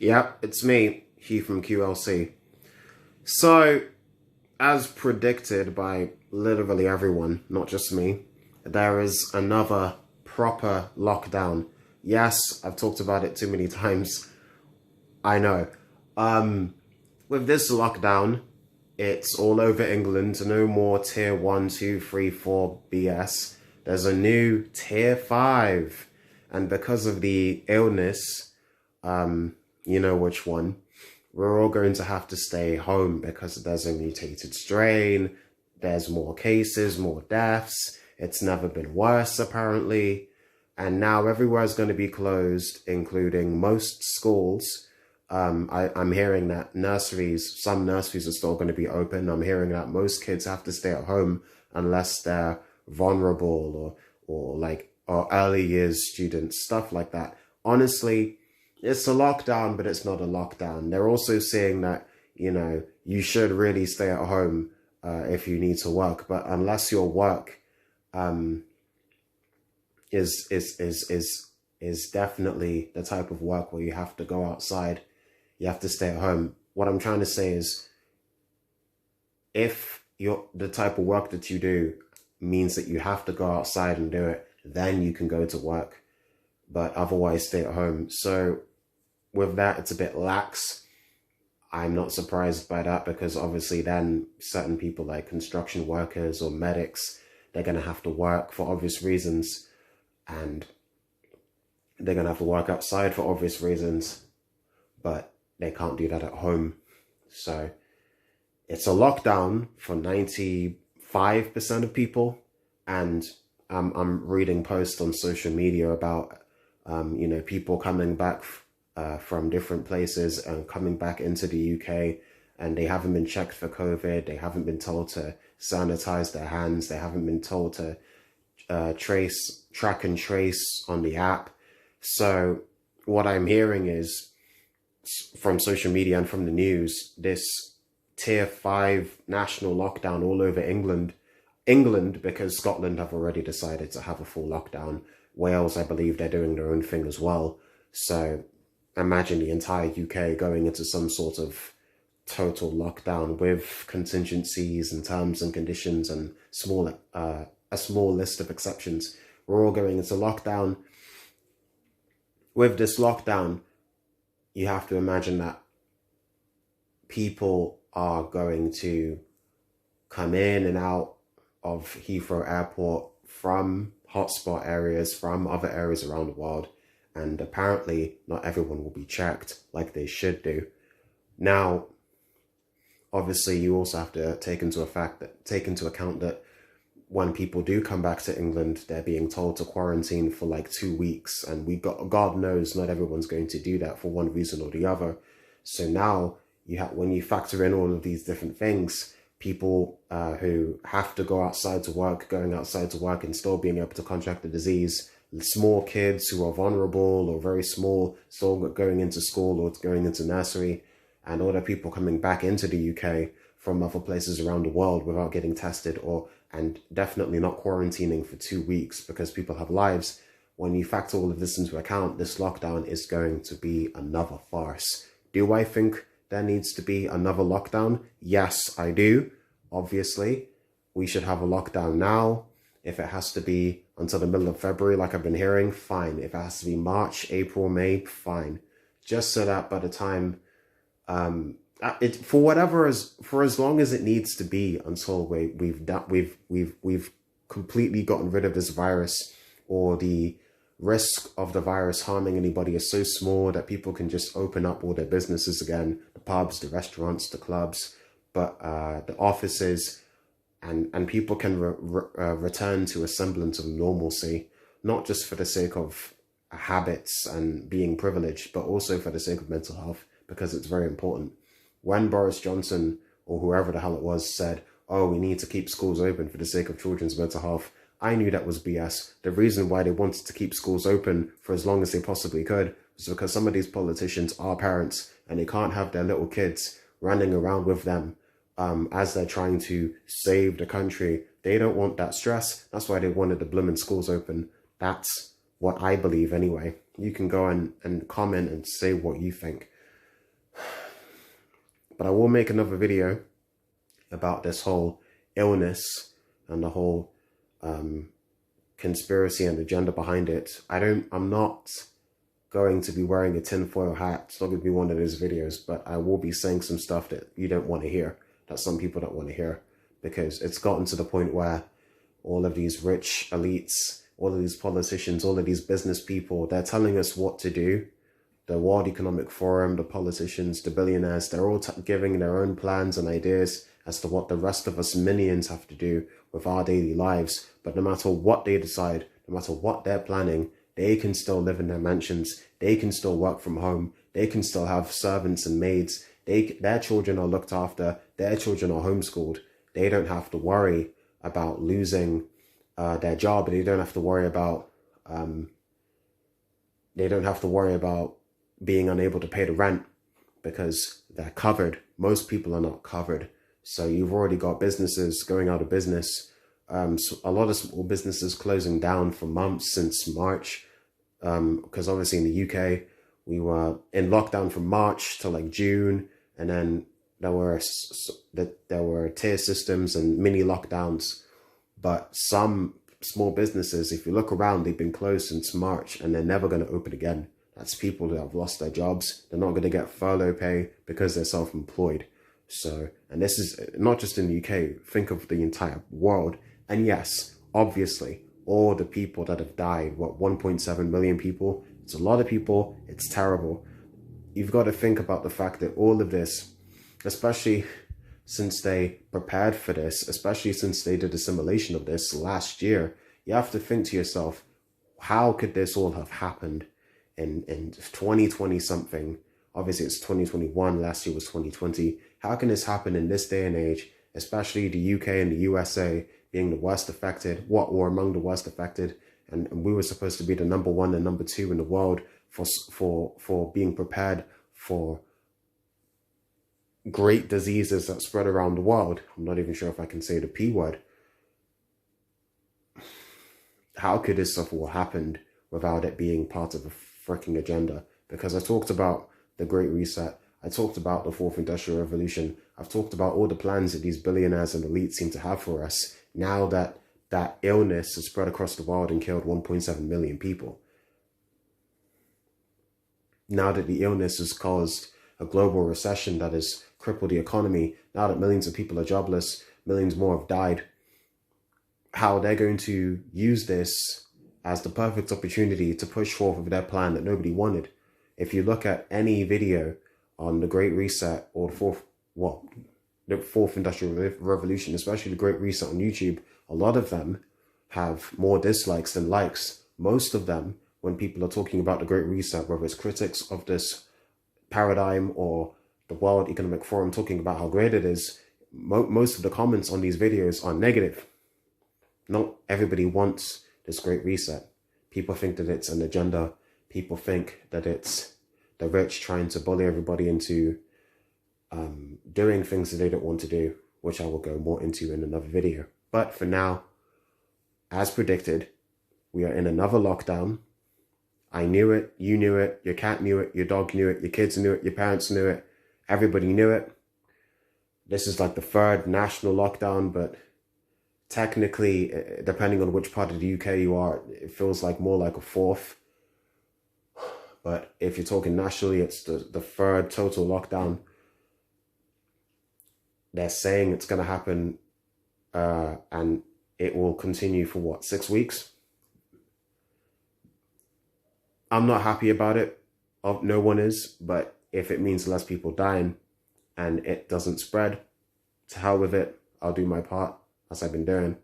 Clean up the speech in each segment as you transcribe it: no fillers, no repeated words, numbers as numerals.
Yep, it's me, Hugh from QLC. So, as predicted by literally everyone, not just me, there is another proper lockdown. Yes, I've talked about it too many times. I know. Um, with this lockdown, it's all over England. No more tier 1, 2, 3, 4 BS. There's a new tier 5. And because of the illness, you know which one, we're all going to have to stay home because there's a mutated strain, there's more cases, more deaths, it's never been worse apparently, and now everywhere is going to be closed, including most schools. I'm hearing that some nurseries are still going to be open. I'm hearing that most kids have to stay at home unless they're vulnerable or early years students, stuff like that. Honestly, it's a lockdown, but it's not a lockdown. They're also saying that, you should really stay at home if you need to work. But unless your work um, is definitely the type of work where you have to go outside, you have to stay at home. What I'm trying to say is, if the type of work that you do means that you have to go outside and do it, then you can go to work. But otherwise, stay at home. So with that, it's a bit lax. I'm not surprised by that because obviously then certain people like construction workers or medics, they're going to have to work for obvious reasons, and they're going to have to work outside for obvious reasons, but they can't do that at home. So it's a lockdown for 95% of people. And I'm reading posts on social media about, people coming back from different places and coming back into the UK, and they haven't been checked for COVID. They haven't been told to sanitize their hands. They haven't been told to track and trace on the app. So what I'm hearing is, from social media and from the news, this tier 5 national lockdown all over England, because Scotland have already decided to have a full lockdown. Wales, I believe they're doing their own thing as well. So imagine the entire UK going into some sort of total lockdown with contingencies and terms and conditions and a small list of exceptions. We're all going into lockdown. With this lockdown, you have to imagine that people are going to come in and out of Heathrow Airport from hotspot areas, from other areas around the world. And apparently not everyone will be checked like they should do. Now, obviously you also have to take into account that when people do come back to England, they're being told to quarantine for like 2 weeks. And God knows not everyone's going to do that for one reason or the other. So now when you factor in all of these different things, people who have to go outside to work, going outside to work and still being able to contract the disease, small kids who are vulnerable or very small, still going into school or going into nursery, and other people coming back into the UK from other places around the world without getting tested and definitely not quarantining for 2 weeks because people have lives. When you factor all of this into account, this lockdown is going to be another farce. Do I think there needs to be another lockdown? Yes, I do. Obviously, we should have a lockdown now. If it has to be until the middle of February, like I've been hearing, fine. If it has to be March, April, May, fine. Just so that by the time, for as long as it needs to be until we've completely gotten rid of this virus, or the risk of the virus harming anybody is so small that people can just open up all their businesses again, the pubs, the restaurants, the clubs, but the offices, and people can return to a semblance of normalcy, not just for the sake of habits and being privileged, but also for the sake of mental health, because it's very important. When Boris Johnson, or whoever the hell it was, said, oh, we need to keep schools open for the sake of children's mental health, I knew that was BS. The reason why they wanted to keep schools open for as long as they possibly could was because some of these politicians are parents and they can't have their little kids running around with them as they're trying to save the country. They don't want that stress. That's why they wanted the blooming schools open. That's what I believe anyway. You can go and comment and say what you think. But I will make another video about this whole illness and the whole conspiracy and agenda behind it. I'm not going to be wearing a tinfoil hat. It's not going to be one of those videos, but I will be saying some stuff that you don't want to hear, that some people don't want to hear, because it's gotten to the point where all of these rich elites, all of these politicians, all of these business people, they're telling us what to do. The World Economic Forum, the politicians, the billionaires, they're all giving their own plans and ideas as to what the rest of us minions have to do with our daily lives. But no matter what they decide, no matter what they're planning, they can still live in their mansions. They can still work from home. They can still have servants and maids. Their children are looked after. Their children are homeschooled. They don't have to worry about losing their job. They don't have to worry about being unable to pay the rent because they're covered. Most people are not covered. So you've already got businesses going out of business. So a lot of small businesses closing down for months since March. Because obviously in the UK, we were in lockdown from March to like June. And then there were tier systems and mini lockdowns. But some small businesses, if you look around, they've been closed since March and they're never going to open again. That's people who have lost their jobs. They're not going to get furlough pay because they're self-employed. So, and this is not just in the UK, think of the entire world. And yes, obviously, all the people that have died, 1.7 million people, it's a lot of people, it's terrible. You've got to think about the fact that all of this, especially since they prepared for this, especially since they did a simulation of this last year, you have to think to yourself, how could this all have happened in 2020 something? Obviously it's 2021, last year was 2020. How can this happen in this day and age, especially the UK and the USA being the worst affected, or among the worst affected, and we were supposed to be the number 1 and number 2 in the world for being prepared for great diseases that spread around the world. I'm not even sure if I can say the P word. How could this stuff all happened without it being part of a freaking agenda? Because I talked about the Great Reset. I talked about the Fourth Industrial Revolution. I've talked about all the plans that these billionaires and elites seem to have for us now that that illness has spread across the world and killed 1.7 million people. Now that the illness has caused a global recession that has crippled the economy, now that millions of people are jobless, millions more have died, how they're going to use this as the perfect opportunity to push forth with their plan that nobody wanted. If you look at any video on the Great Reset or the Fourth Industrial Revolution, especially the Great Reset on YouTube, a lot of them have more dislikes than likes. Most of them, when people are talking about the Great Reset, whether it's critics of this paradigm or the World Economic Forum talking about how great it is, most of the comments on these videos are negative. Not everybody wants this Great Reset. People think that it's an agenda. People think that it's the rich trying to bully everybody into doing things that they don't want to do, which I will go more into in another video. But for now, as predicted, we are in another lockdown. I knew it, you knew it, your cat knew it, your dog knew it, your kids knew it, your parents knew it, everybody knew it. This is like the 3rd national lockdown, but technically, depending on which part of the UK you are, it feels like more like a 4th. But if you're talking nationally, it's the 3rd total lockdown. They're saying it's going to happen and it will continue for what, 6 weeks? I'm not happy about it. No one is. But if it means less people dying and it doesn't spread, to hell with it. I'll do my part, as I've been doing.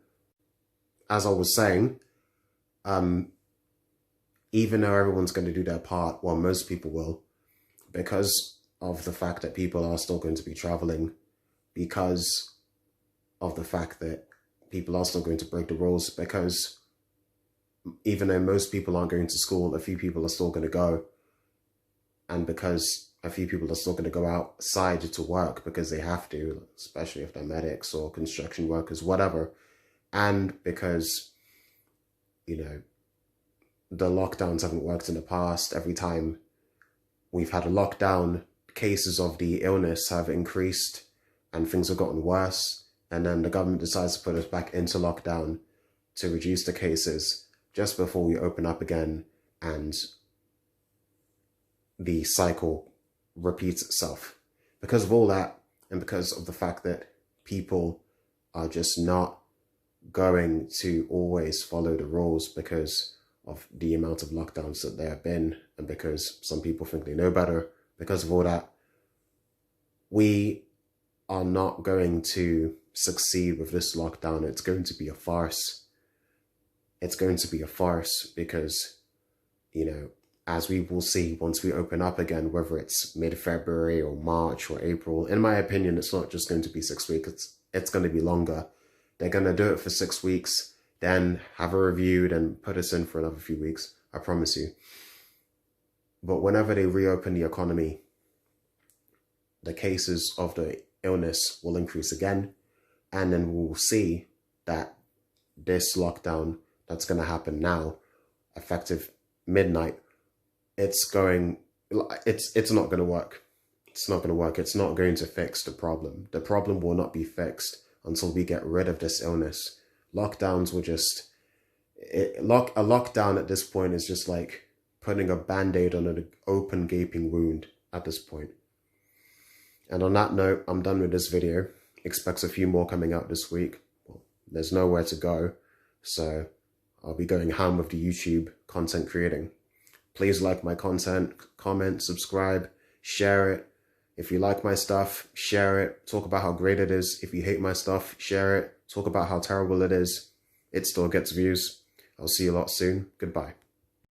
As I was saying, even though everyone's going to do their part, well, most people will, because of the fact that people are still going to be traveling, because of the fact that people are still going to break the rules, because even though most people aren't going to school, a few people are still going to go, and because a few people are still going to go outside to work because they have to, especially if they're medics or construction workers, whatever, and because, you know, the lockdowns haven't worked in the past. Every time we've had a lockdown, cases of the illness have increased and things have gotten worse, and then the government decides to put us back into lockdown to reduce the cases just before we open up again, and the cycle repeats itself. Because of all that, and because of the fact that people are just not going to always follow the rules because of the amount of lockdowns that there have been, and because some people think they know better, because of all that, we are not going to succeed with this lockdown. It's going to be a farce. It's going to be a farce because, you know, as we will see once we open up again, whether it's mid-February or March or April, in my opinion, it's not just going to be 6 weeks. It's going to be longer. They're going to do it for 6 weeks, then have a review, and put us in for another few weeks. I promise you. But whenever they reopen the economy, the cases of the illness will increase again. And then we'll see that this lockdown that's going to happen now, effective midnight, it's not going to work. It's not going to work. It's not going to fix the problem. The problem will not be fixed until we get rid of this illness. Lockdowns will just, a lockdown at this point is just like putting a band-aid on an open gaping wound at this point. And on that note, I'm done with this video. Expect a few more coming out this week. Well, there's nowhere to go, so I'll be going ham with the YouTube content creating. Please like my content, comment, subscribe, share it. If you like my stuff, share it. Talk about how great it is. If you hate my stuff, share it. Talk about how terrible it is. It still gets views. I'll see you a lot soon. Goodbye.